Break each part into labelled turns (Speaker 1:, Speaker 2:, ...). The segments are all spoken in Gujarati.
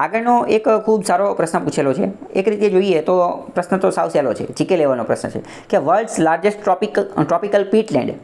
Speaker 1: આગળનો એક ખૂબ સારો પ્રશ્ન પૂછેલો છે. એક રીતે જોઈએ તો પ્રશ્ન તો સાવ સહેલો છે, જીકે લેવલનો પ્રશ્ન છે કે વર્લ્ડ્સ લાર્જેસ્ટ ટ્રોપિકલ પીટલેન્ડ,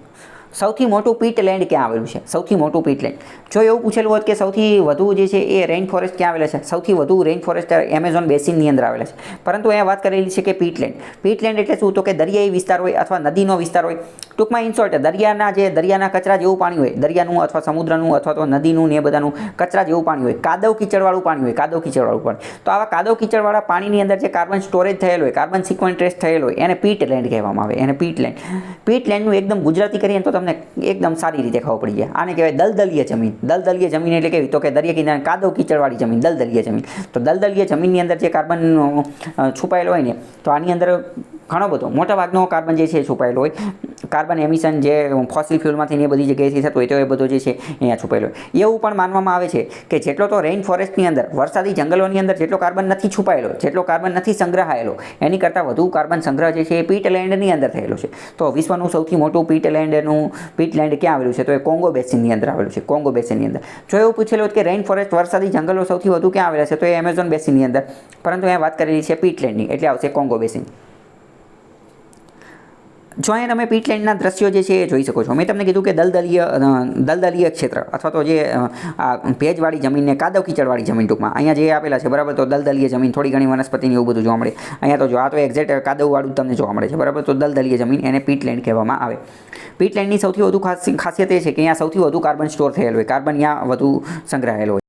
Speaker 1: સૌથી મોટું પીટલેન્ડ ક્યાં આવેલું છે? સૌથી મોટું પીટલેન્ડ. જો એવું પૂછેલું હોત કે સૌથી વધુ જે છે એ રેઇન ફોરેસ્ટ ક્યાં આવેલા છે, સૌથી વધુ રેઇન ફોરેસ્ટ એમેઝોન બેસિનની અંદર આવેલા છે. પરંતુ અહીંયા વાત કરેલી છે કે પીટલેન્ડ. પીટલેન્ડ એટલે શું? તો કે દરિયાઈ વિસ્તાર હોય અથવા નદીનો વિસ્તાર હોય. ટૂંકમાં ઇન શોર્ટ દરિયાના કચરા જેવું પાણી હોય, દરિયાનું અથવા સમુદ્રનું અથવા તો નદીનું ને એ બધાનું કચરા જેવું પાણી હોય, કાદવ કીચડવાળું પાણી હોય, કાદવ કીચડવાળું પાણી. તો આવા કાદવ કીચડવાળા પાણીની અંદર જે કાર્બન સ્ટોરેજ થયેલો હોય, કાર્બન સિક્વેન્ટ્રેસ થયેલો હોય, એને પીટલેન્ડ કહેવામાં આવે. એને પીટલેન્ડ. પીટલેન્ડનું એકદમ ગુજરાતી કરીએ તો તમને એકદમ સારી રીતે ખબર પડી જાય. આને કહેવાય દલદલીય જમીન. દલદલીય જમીન એટલે કેવી? તો કે દરિયા કિનારે કાદવ કીચડવાળી જમીન, દલદલીય જમીન. તો દલદલીય જમીનની અંદર જે કાર્બન છુપાયેલો હોય ને, તો આની અંદર ઘણો બધો મોટાભાગનો કાર્બન જે છે છુપાયેલો હોય. કાર્બન એમિશન જે ફોસિલ ફ્યુલમાંથી એ બધી જગ્યાએથી થતું હોય તો એ બધો જે છે અહીંયા છુપાયેલો હોય. એવું પણ માનવામાં આવે છે કે જેટલો તો રેઇન ફોરેસ્ટની અંદર, વરસાદી જંગલોની અંદર જેટલો કાર્બન નથી છુપાયેલો, જેટલો કાર્બન નથી સંગ્રહાયેલો, એની કરતાં વધુ કાર્બન સંગ્રહ જે છે એ પીટલેન્ડની અંદર થયેલો છે. તો વિશ્વનું સૌથી મોટું પીટલેન્ડ ક્યાં આવેલું છે? તો એ કોંગો બેસિનની અંદર આવેલું છે. કોંગો બેસિનની અંદર. જો એવું પૂછેલું કે રેઇન ફોરેસ્ટ, વરસાદી જંગલો સૌથી વધુ ક્યાં આવેલા છે? તો એ એમેઝોન બેસિનની અંદર. પરંતુ અહીંયા વાત કરેલી છે પીટલેન્ડની, એટલે આવશે કોંગો બેસિન. જો અહીંયા તમે પીટલેન્ડના દ્રશ્યો જે છે એ જોઈ શકો છો. મેં તમને કીધું કે દલદલીય ક્ષેત્ર અથવા તો જે ભેજવાળી જમીન ને કાદવ કીચડવાળી જમીન, ટૂંકમાં અહીંયા જે આપેલા છે, બરાબર. તો દલદલીય જમીન, થોડી ઘણી વનસ્પતિની એવું બધું જોવા મળે. અહીંયા તો જો આ તો એક્ઝેક્ટ કાદવવાળું તમને જોવા મળે છે, બરાબર. તો દલદલીય જમીન, એને પીટલેન્ડ કહેવામાં આવે. પીટલેન્ડની સૌથી વધુ ખાસિયત એ છે કે અહીંયા સૌથી વધુ કાર્બન સ્ટોર થયેલો હોય, કાર્બન અહીંયા વધુ સંગ્રહાયેલો હોય.